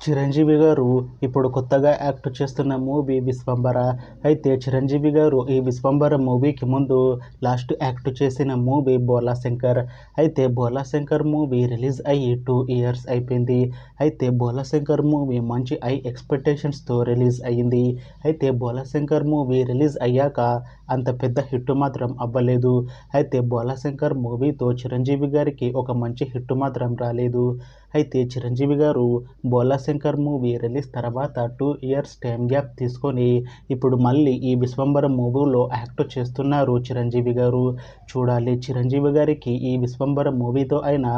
చిరంజీవి గారు ఇప్పుడు కొత్తగా యాక్ట్ చేస్తున్న మూవీ విశ్వంబర. అయితే చిరంజీవి గారు ఈ విశ్వంబర మూవీకి ముందు లాస్ట్ యాక్ట్ చేసిన మూవీ బోలాశంకర్. అయితే బోలాశంకర్ మూవీ రిలీజ్ అయ్యి 2 ఇయర్స్ అయిపోయింది. అయితే బోలాశంకర్ మూవీ మంచి హై ఎక్స్పెక్టేషన్స్తో రిలీజ్ అయ్యింది. అయితే బోలాశంకర్ మూవీ రిలీజ్ అయ్యాక అంత పెద్ద హిట్ మాత్రం అవ్వలేదు. అయితే బోలాశంకర్ మూవీతో చిరంజీవి గారికి ఒక మంచి హిట్ మాత్రం రాలేదు. అయితే చిరంజీవి గారు బోలాశంకర్ మూవీ రిలీజ్ తర్వాత 2 ఇయర్స్ టైం గ్యాప్ తీసుకొని ఇప్పుడు మళ్ళీ ఈ విశ్వంబర మూవీలో యాక్ట్ చేస్తున్నారు చిరంజీవి గారు. చూడాలి చిరంజీవి గారికి ఈ విశ్వంబర మూవీతో అయినా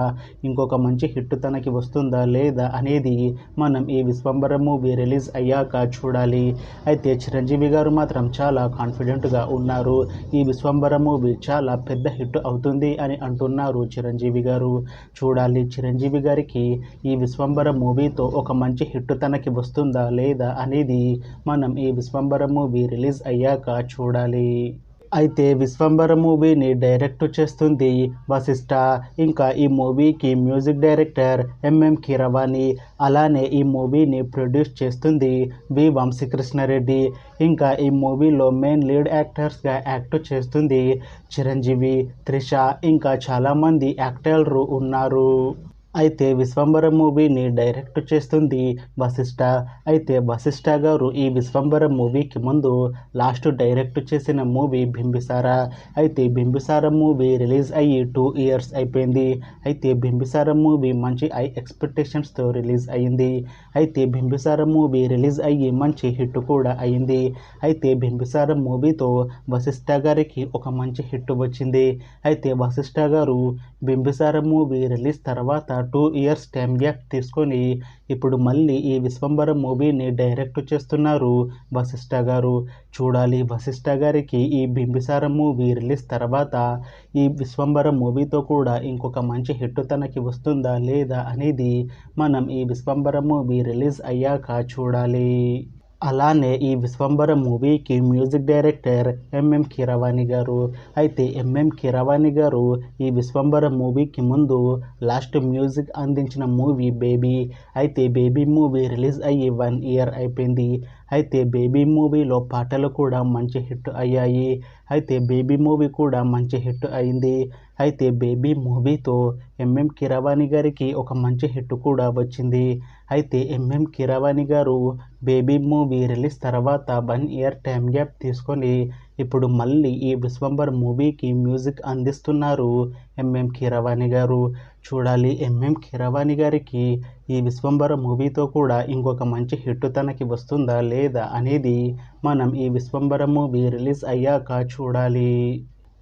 ఇంకొక మంచి హిట్ తనకి వస్తుందా లేదా అనేది మనం ఈ విశ్వంబర మూవీ రిలీజ్ అయ్యాక చూడాలి. అయితే చిరంజీవి గారు మాత్రం చాలా కాన్ఫిడెంట్గా ఉన్నారు. ఈ విశ్వంబర మూవీ చాలా పెద్ద హిట్ అవుతుంది అని అంటున్నారు చిరంజీవి గారు. చూడాలి చిరంజీవి గారికి ఈ విశ్వంబర మూవీతో ఒక మంచి హిట్ తనకి వస్తుందా లేదా అనేది మనం ఈ విశ్వంబర మూవీ రిలీజ్ అయ్యాక చూడాలి. అయితే విశ్వంబర మూవీని డైరెక్ట్ చేస్తుంది వశిష్ఠ. ఇంకా ఈ మూవీకి మ్యూజిక్ డైరెక్టర్ ఎంఎం కీరవాణి. అలానే ఈ మూవీని ప్రొడ్యూస్ చేస్తుంది వి వంశీకృష్ణారెడ్డి. ఇంకా ఈ మూవీలో మెయిన్ లీడ్ యాక్టర్స్గా యాక్ట్ చేస్తుంది చిరంజీవి, త్రిష, ఇంకా చాలామంది యాక్టర్లు ఉన్నారు. అయితే విశ్వంబర మూవీని డైరెక్ట్ చేస్తుంది వశిష్ఠ. అయితే వశిష్ఠ గారు ఈ విశ్వంబర మూవీకి ముందు లాస్ట్ డైరెక్ట్ చేసిన మూవీ బింబిసార. అయితే బింబిసార మూవీ రిలీజ్ అయ్యి 2 ఇయర్స్ అయిపోయింది. అయితే బింబిసార మూవీ మంచి హై ఎక్స్పెక్టేషన్స్తో రిలీజ్ అయ్యింది. అయితే బింబిసార మూవీ రిలీజ్ అయ్యి మంచి హిట్ కూడా అయింది. అయితే బింబిసార మూవీతో వశిష్ఠ గారికి ఒక మంచి హిట్ వచ్చింది. అయితే వశిష్ఠ గారు బింబిసార మూవీ రిలీజ్ తర్వాత 2 ఇయర్స్ టైం గ్యాప్ తీసుకొని ఇప్పుడు మళ్ళీ ఈ విశ్వంబర మూవీని డైరెక్ట్ చేస్తున్నారు వశిష్ఠ గారు. చూడాలి వశిష్ఠ గారికి ఈ బింబిసార మూవీ రిలీజ్ తర్వాత ఈ విశ్వంబర మూవీతో కూడా ఇంకొక మంచి హిట్ తనకి వస్తుందా లేదా అనేది మనం ఈ విశ్వంబర మూవీ రిలీజ్ అయ్యాక చూడాలి. అలానే ఈ విశ్వంబర మూవీకి మ్యూజిక్ డైరెక్టర్ ఎంఎం కీరవాణి గారు. అయితే ఎంఎం కీరవాణి గారు ఈ విశ్వంబర మూవీకి ముందు లాస్ట్ మ్యూజిక్ అందించిన మూవీ బేబీ. అయితే బేబీ మూవీ రిలీజ్ అయ్యి 1 ఇయర్ అయిపోయింది. అయితే బేబీ మూవీలో పాటలు కూడా మంచి హిట్ అయ్యాయి. అయితే బేబీ మూవీ కూడా మంచి హిట్ అయింది. అయితే బేబీ మూవీతో ఎంఎం కీరవాణి గారికి ఒక మంచి హిట్ కూడా వచ్చింది. అయితే ఎంఎం కీరవాణి గారు బేబీ మూవీ రిలీజ్ తర్వాత 1 ఇయర్ టైం గ్యాప్ తీసుకొని ఇప్పుడు మళ్ళీ ఈ విశ్వంబర్ మూవీకి మ్యూజిక్ అందిస్తున్నారు ఎంఎం కీరవాణి గారు. చూడాలి ఎంఎం కీరవాణి గారికి ఈ విశ్వంబర మూవీతో కూడా ఇంకొక మంచి హిట్ తనకి వస్తుందా లేదా అనేది మనం ఈ విశ్వంబర మూవీ రిలీజ్ అయ్యాక చూడాలి.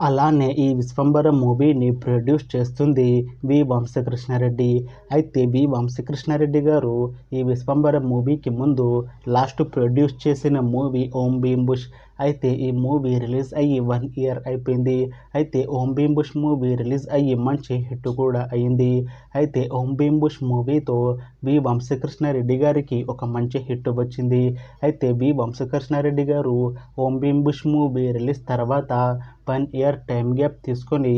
అలానే ఈ విశ్వంబర మూవీని ప్రొడ్యూస్ చేస్తుంది వి వంశీకృష్ణారెడ్డి. అయితే వి వంశీకృష్ణారెడ్డి గారు ఈ విశ్వంబర మూవీకి ముందు లాస్ట్ ప్రొడ్యూస్ చేసిన మూవీ ఓం భీమ్ బుష్. అయితే ఈ మూవీ రిలీజ్ అయ్యి 1 ఇయర్ అయిపోయింది. అయితే ఓం భీమ్ బుష్ మూవీ రిలీజ్ అయ్యి మంచి హిట్ కూడా అయింది. అయితే ఓం భీమ్ బుష్ మూవీతో వి వంశీకృష్ణారెడ్డి గారికి ఒక మంచి హిట్ వచ్చింది. అయితే వి వంశీకృష్ణారెడ్డి గారు ఓం భీమ్ బుష్ మూవీ రిలీజ్ తర్వాత 1 ఇయర్ టైం గ్యాప్ తీసుకొని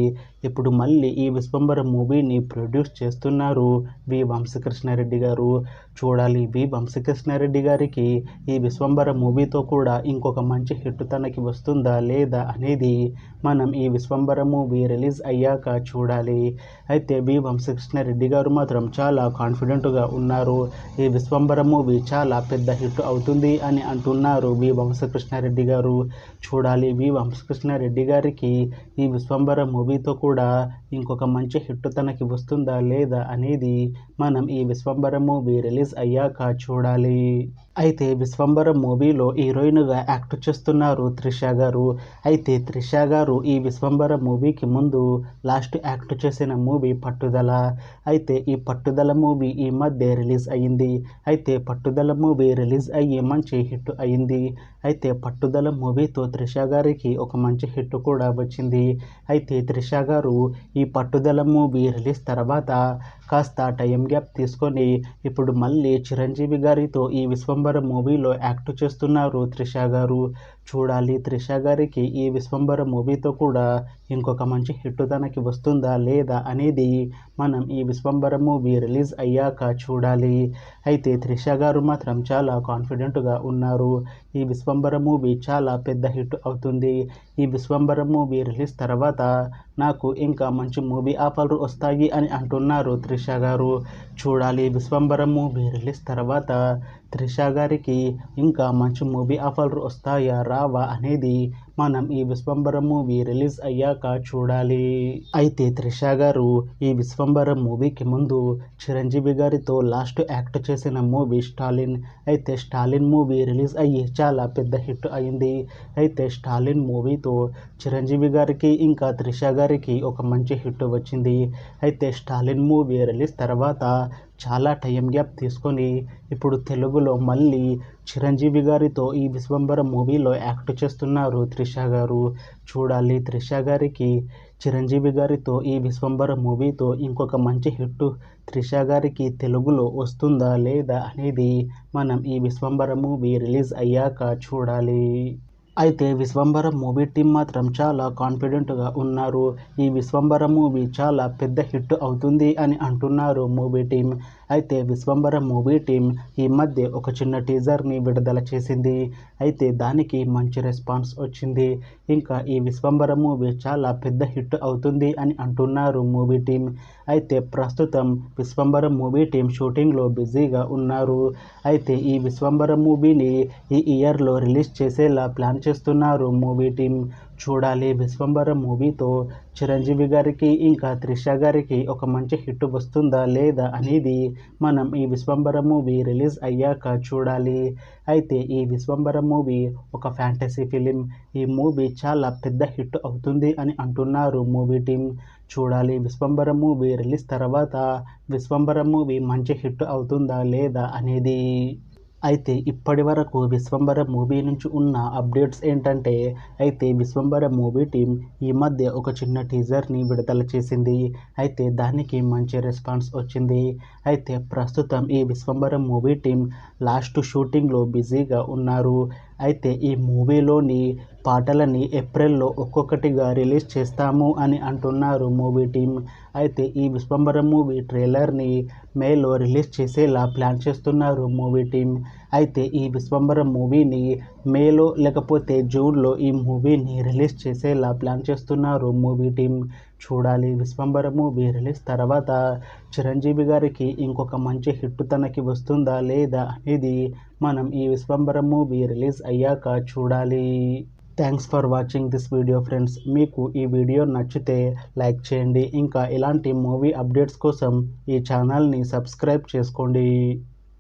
ఇప్పుడు మళ్ళీ ఈ విశ్వంబర మూవీని ప్రొడ్యూస్ చేస్తున్నారు వి వంశీకృష్ణారెడ్డి గారు. చూడాలి వి వంశీకృష్ణారెడ్డి గారికి ఈ విశ్వంబర మూవీతో కూడా ఇంకొక మంచి హిట్ తనకి వస్తుందా లేదా అనేది మనం ఈ విశ్వంబర మూవీ రిలీజ్ అయ్యాక చూడాలి. అయితే వి వంశీకృష్ణారెడ్డి గారు మాత్రం చాలా కాన్ఫిడెంట్గా ఉన్నారు. ఈ విశ్వంబర మూవీ చాలా పెద్ద హిట్ అవుతుంది అని అంటున్నారు వి వంశీకృష్ణారెడ్డి గారు. చూడాలి వి వంశీకృష్ణారెడ్డి గారికి ఈ విశ్వంబర మూవీతో కూడా ఇంకొక మంచి హిట్ తనకి వస్తుందా లేదా అనేది మనం ఈ విశ్వంబర మూవీ రిలీజ్ అయ్యాక చూడాలి. అయితే విశ్వంబర మూవీలో హీరోయిన్గా యాక్ట్ చేస్తున్నారు త్రిష గారు. అయితే త్రిష గారు ఈ విశ్వంబర మూవీకి ముందు లాస్ట్ యాక్ట్ చేసిన మూవీ పట్టుదల. అయితే ఈ పట్టుదల మూవీ ఈ మధ్య రిలీజ్ అయ్యింది. అయితే పట్టుదల మూవీ రిలీజ్ అయ్యి మంచి హిట్ అయింది. అయితే పట్టుదల మూవీతో త్రిష గారికి ఒక మంచి హిట్ కూడా వచ్చింది. అయితే త్రిష గారు ఈ పట్టుదల మూవీ రిలీజ్ తర్వాత కాస్త టైం గ్యాప్ తీసుకొని ఇప్పుడు మళ్ళీ చిరంజీవి గారితో ఈ విశ్వంబర మూవీలో యాక్ట్ చేస్తున్నారు త్రిష గారు. చూడాలి త్రిష గారికి ఈ విశ్వంబర మూవీతో కూడా ఇంకొక మంచి హిట్ తనకి వస్తుందా లేదా అనేది మనం ఈ విశ్వంబర మూవీ రిలీజ్ అయ్యాక చూడాలి. అయితే త్రిష గారు మాత్రం చాలా కాన్ఫిడెంట్గా ఉన్నారు. ఈ విశ్వంబర మూవీ చాలా పెద్ద హిట్ అవుతుంది. ఈ విశ్వంబర మూవీ రిలీజ్ తర్వాత నాకు ఇంకా మంచి మూవీ ఆఫర్లు వస్తాయి అని అంటున్నారు త్రిష గారు. చూడాలి విశ్వంబర మూవీ రిలీజ్ తర్వాత త్రిష గారికి ఇంకా మంచి మూవీ ఆఫర్లు వస్తాయా రావా అనేది మనం ఈ విశ్వంబర మూవీ రిలీజ్ అయ్యాక చూడాలి. అయితే త్రిష గారు ఈ విశ్వంబర మూవీకి ముందు చిరంజీవి గారితో లాస్ట్ యాక్ట్ చేసిన మూవీ స్టాలిన్. అయితే స్టాలిన్ మూవీ రిలీజ్ అయ్యి చాలా పెద్ద హిట్ అయింది. అయితే స్టాలిన్ మూవీతో చిరంజీవి గారికి ఇంకా త్రిష గారికి ఒక మంచి హిట్ వచ్చింది. అయితే స్టాలిన్ మూవీ రిలీజ్ తర్వాత చాలా టైం గ్యాప్ తీసుకొని ఇప్పుడు తెలుగులో మళ్ళీ చిరంజీవి గారితో ఈ విశ్వంబర మూవీలో యాక్ట్ చేస్తున్నారు త్రిష గారు. చూడాలి త్రిష గారికి చిరంజీవి గారితో ఈ విశ్వంబర మూవీతో ఇంకొక మంచి హిట్ త్రిష గారికి తెలుగులో వస్తుందా లేదా అనేది మనం ఈ విశ్వంబర మూవీ రిలీజ్ అయ్యాక చూడాలి. అయితే విశ్వంబర మూవీ టీం మాత్రం చాలా కాన్ఫిడెంట్గా ఉన్నారు. ఈ విశ్వంబర మూవీ చాలా పెద్ద హిట్ అవుతుంది అని అంటున్నారు మూవీ టీం. అయితే విశ్వంబర మూవీ టీం ఈ మధ్య ఒక చిన్న టీజర్ని విడుదల చేసింది. అయితే దానికి మంచి రెస్పాన్స్ వచ్చింది. ఇంకా ఈ విశ్వంబర మూవీ చాలా పెద్ద హిట్ అవుతుంది అని అంటున్నారు మూవీ టీం. అయితే ప్రస్తుతం విశ్వంబర మూవీ టీం షూటింగ్లో బిజీగా ఉన్నారు. అయితే ఈ విశ్వంబర మూవీని ఈ ఇయర్లో రిలీజ్ చేసేలా ప్లాన్ చేస్తున్నారు మూవీ టీం. చూడాలి విశ్వంబర మూవీతో చిరంజీవి గారికి ఇంకా త్రిష గారికి ఒక మంచి హిట్ వస్తుందా లేదా అనేది మనం ఈ విశ్వంబర మూవీ రిలీజ్ అయ్యాక చూడాలి. అయితే ఈ విశ్వంబర మూవీ ఒక ఫ్యాంటసీ ఫిలిం. ఈ మూవీ చాలా పెద్ద హిట్ అవుతుంది అని అంటున్నారు మూవీ టీం. చూడాలి విశ్వంబర మూవీ రిలీజ్ తర్వాత విశ్వంబర మూవీ మంచి హిట్ అవుతుందా లేదా అనేది. అయితే ఇప్పటి వరకు విశ్వంబర మూవీ నుంచి ఉన్న అప్డేట్స్ ఏంటంటే అయితే విశ్వంబర మూవీ టీం ఈ మధ్య ఒక చిన్న టీజర్ని విడుదల చేసింది. అయితే దానికి మంచి రెస్పాన్స్ వచ్చింది. అయితే ప్రస్తుతం ఈ విశ్వంబర మూవీ టీం లాస్ట్ షూటింగ్లో బిజీగా ఉన్నారు. అయితే ఈ మూవీలోని పాటలని ఏప్రిల్లో ఒక్కొక్కటిగా రిలీజ్ చేస్తాము అని అంటున్నారు మూవీ టీం. అయితే ఈ విశ్వంబర మూవీ ట్రైలర్ని మేలో రిలీజ్ చేసేలా ప్లాన్ చేస్తున్నారు మూవీ టీం. అయితే ఈ విశ్వంబర మూవీని మేలో లేకపోతే జూన్లో ఈ మూవీని రిలీజ్ చేసేలా ప్లాన్ చేస్తున్నారు మూవీ టీం. చూడాలి విశ్వంబర మూవీ రిలీజ్ తర్వాత చిరంజీవి గారికి ఇంకొక మంచి హిట్ తనకి వస్తుందా లేదా అనేది మనం ఈ విశ్వంబర మూవీ రిలీజ్ అయ్యాక చూడాలి. Thanks for watching this video friends. మీకు ఈ వీడియో నచ్చితే లైక్ చేయండి. ఇంకా ఇలాంటి మూవీ అప్డేట్స్ కోసం ఈ ఛానల్ని సబ్స్క్రైబ్ చేసుకోండి.